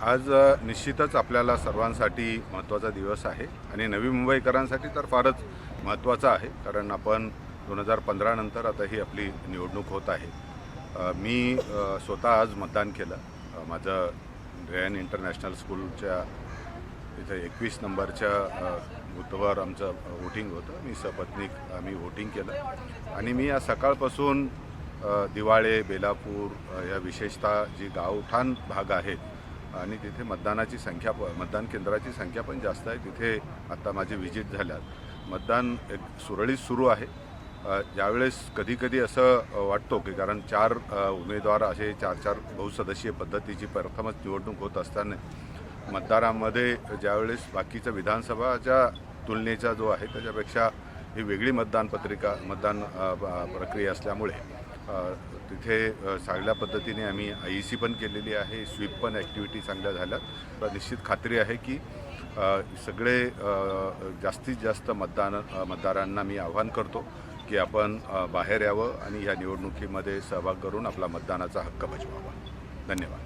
आज निश्चितच आपल्याला सर्वांसाठी महत्त्वाचा दिवस आहे आणि नवी मुंबईकरांसाठी तर फारच महत्त्वाचा आहे, कारण आपण 2015 नंतर आता ही आपली निवडणूक होत आहे. मी स्वतः आज मतदान केलं. माझं रेयन इंटरनॅशनल स्कूलच्या इथे 21 नंबरच्या बूथवर आमचं वोटिंग होतं. मी सपत्नीक आम्ही वोटिंग केलं आणि मी आज सकाळपासून दिवाळे, बेलापूर या विशेषतः जी गावठाण भाग आहेत आणि तिथे मतदान केंद्राची संख्या पण जास्त आहे. तिथे आता माझी व्हिजिट झाल्यात. मतदान एक सुरळीत सुरू आहे. ज्यावेळेस कधी असं वाटतो की कारण चार उमेदवार असे 4-4 बहुसदस्यीय पद्धतीची प्रथमच निवडणूक होत असताना मतदारांमध्ये ज्यावेळेस बाकीच्या विधानसभाच्या तुलनेचा जो आहे त्याच्यापेक्षा ही वेगळी मतदान प्रक्रिया असल्यामुळे तिथे चांगल्या पद्धतीने आम्ही IEC पण केलेली आहे. स्वीप पण ॲक्टिव्हिटी चांगल्या झाल्यात. निश्चित खात्री आहे की सगळे जास्तीत जास्त मतदारांना मी आवाहन करतो की आपण बाहेर यावं आणि ह्या निवडणुकीमध्ये सहभाग करून आपला मतदानाचा हक्क बजवावा. धन्यवाद.